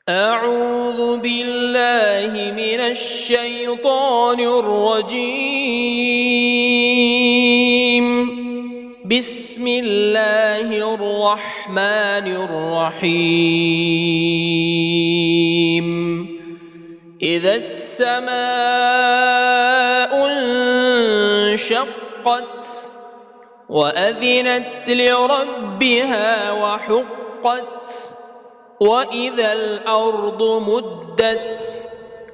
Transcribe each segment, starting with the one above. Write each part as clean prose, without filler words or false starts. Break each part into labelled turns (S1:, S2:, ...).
S1: أعوذ بالله من الشيطان الرجيم. بسم الله الرحمن الرحيم. إذا السماء انشقت وأذنت لربها وحقت وإذا الأرض مدت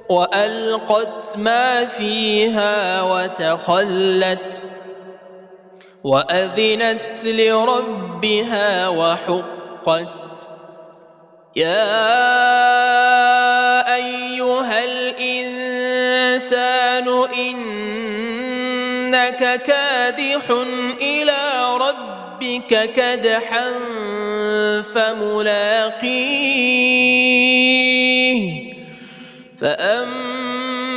S1: وألقت ما فيها وتخلت وأذنت لربها وحقت. يا أيها الإنسان إنك كادح إلى ربك كدحا فملاقيه. فأما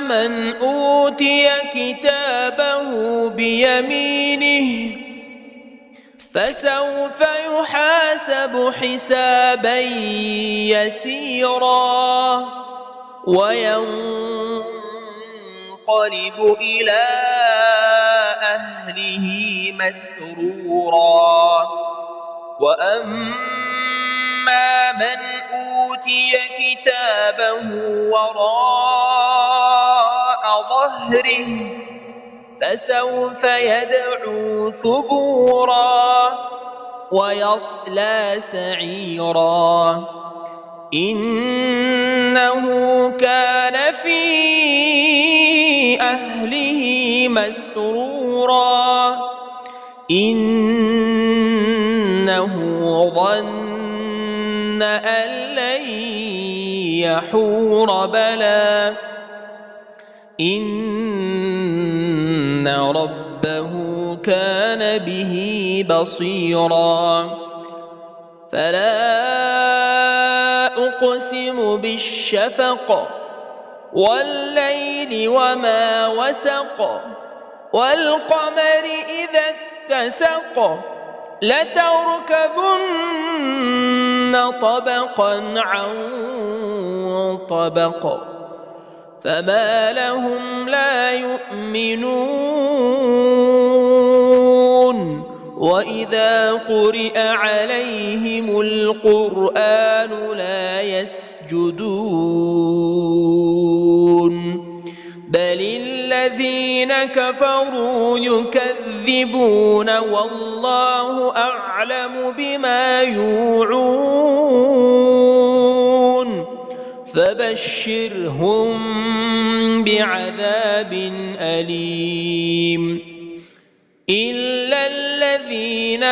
S1: من أوتي كتابه بيمينه فسوف يحاسب حسابا يسيرا وينقلب إلى أهله مسرورا. وأما من أوتي كتابه وراء ظهره فسوف يدعو ثبورا ويصلى سعيرا. إنه كان في أهله مسرورا. إنه ظن أن لن يحور بلى إن ربه كان به بصيرا. فلا أقسم بالشفق والليل وما وسق والقمر إذا اتسق لتركبن طبقا عن طبق فما لهم لا يؤمنون. وإذا قرئ عليهم القرآن لا يسجدون بل الذين كفروا يكذبون والله أعلم بما يوعون. فبشرهم بعذاب أليم إلا الذين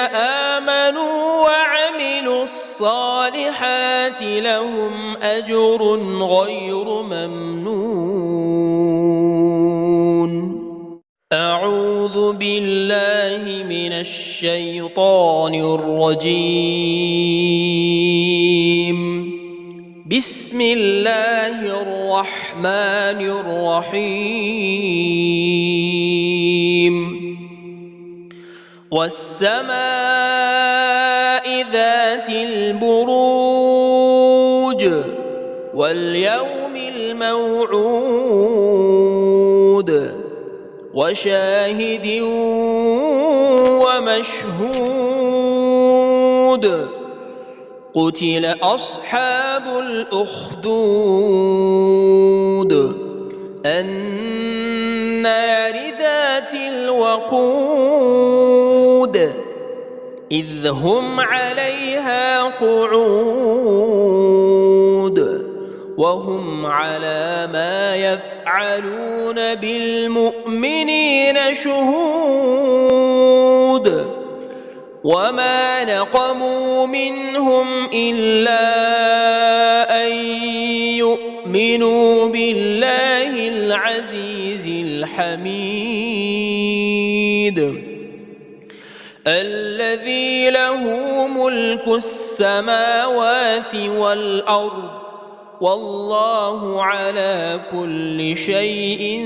S1: آمنوا وعملوا الصالحات لهم أجر غير ممنون. أعوذ بالله من الشيطان الرجيم. بسم الله الرحمن الرحيم. والسماء ذات البروج واليوم الموعود وشاهد ومشهود. قتل أصحاب الأخدود النار ذات الوقود إذ هم عليها قعود وهم على ما يفعلون بالمؤمنين شهود. وما نقموا منهم إلا أن يؤمنوا بالله العزيز الحميد الذي له ملك السماوات والأرض والله على كل شيء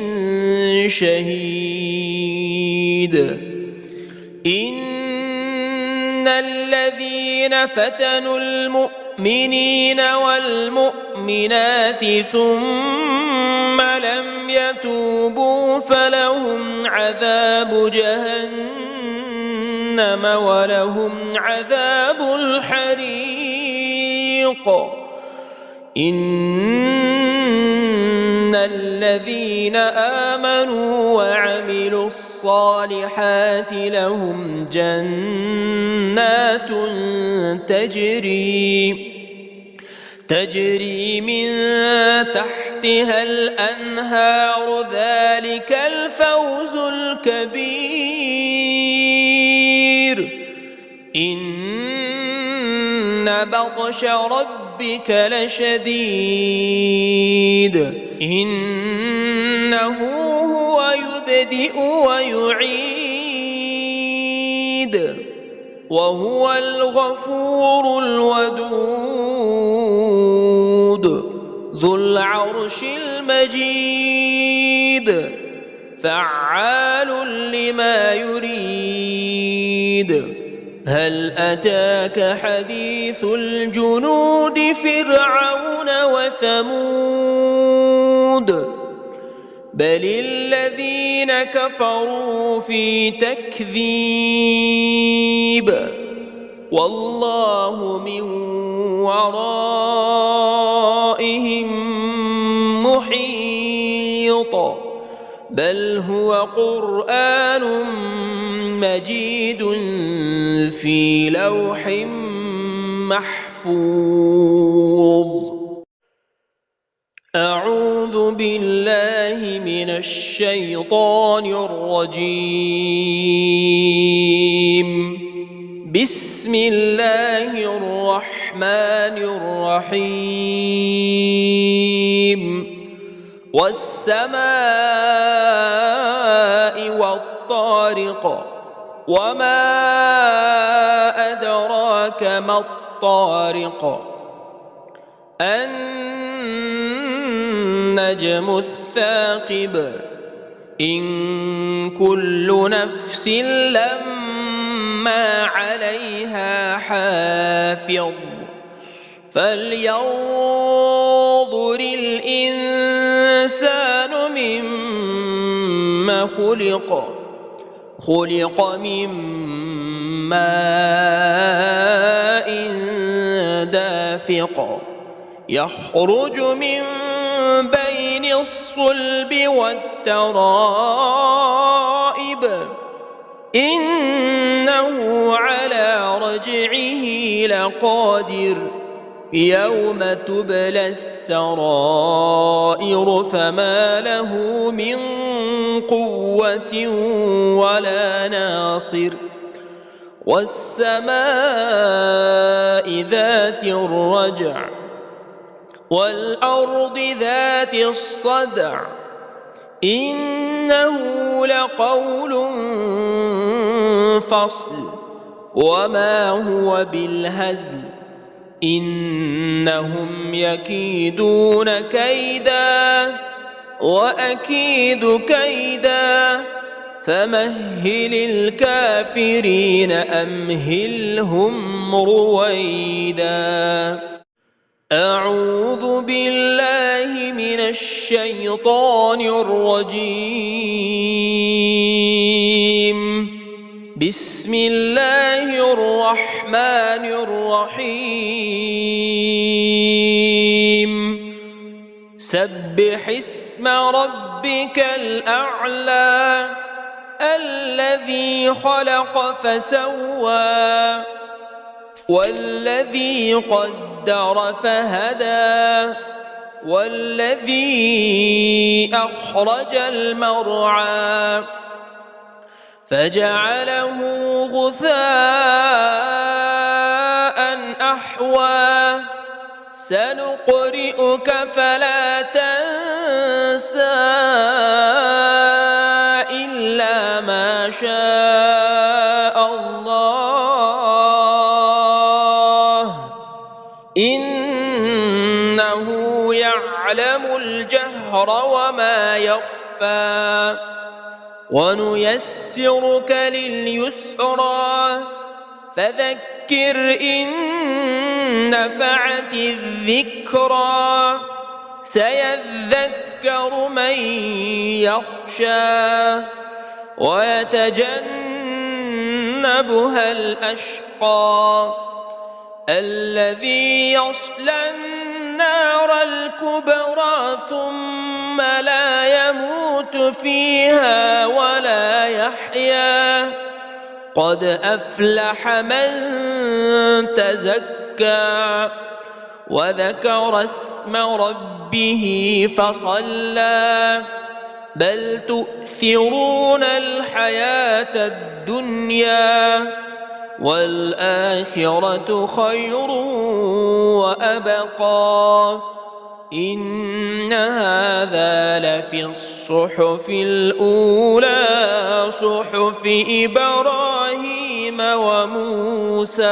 S1: شهيد. إن الذين فتنوا المؤمنين والمؤمنين والمؤمنات ثم لم يتوبوا فلهم عذاب جهنم ولهم عذاب الحريق. إن الذين آمنوا وعملوا الصالحات لهم جنات تجري من تحتها الأنهار ذلك الفوز الكبير. إن بطش ربك لشديد إنه هو يبدئ ويعيد وهو الغفور الودود ذو العرش المجيد فعال لما يريد. هل أتاك حديث الجنود فرعون وثمود بل الذين كفروا في تكذيب والله من ورائهم محيط بل هو قرآن مجيد في لوح محفوظ. أعوذ بالله من الشيطان الرجيم. بسم الله الرحمن الرحيم. والسماء والطارق وما أدراك ما الطارق النجم الثاقب إن كل نفس لما عليها حافظ فلينظر الإنسان مما خلق من ماء دافق يخرج من بين الصلب والترائب إنه على رجعه لقادر يوم تبلى السرائر فما له من قوة ولا ناصر. والسماء ذات الرجع والأرض ذات الصدع إنه لقول فصل وما هو بالهزل إنهم يكيدون كيدا وأكيد كيدا فمهل الكافرين أمهلهم رويدا. أعوذ بالله من الشيطان الرجيم. بسم الله الرحمن الرحيم. سبح اسم ربك الأعلى الذي خلق فسوى والذي قدر فهدى والذي أخرج المرعى فجعله غثاء أحوى سنقرئك فلا تنسى إلا ما شاء الله إنه يعلم الجهر وما يخفى ونيسرك لليسرى فذكر إن نفعت الذكرى سيذكر من يخشى ويتجنبها الأشقى الذي يصلى النار الكبرى ثم لا يموت فيها ولا يحيا قد أفلح من تزكى وذكر اسم ربه فصلى بل تؤثرون الحياة الدنيا والآخرة خير وأبقى إن هذا لفي الصحف الأولى صحف إبراهيم وموسى.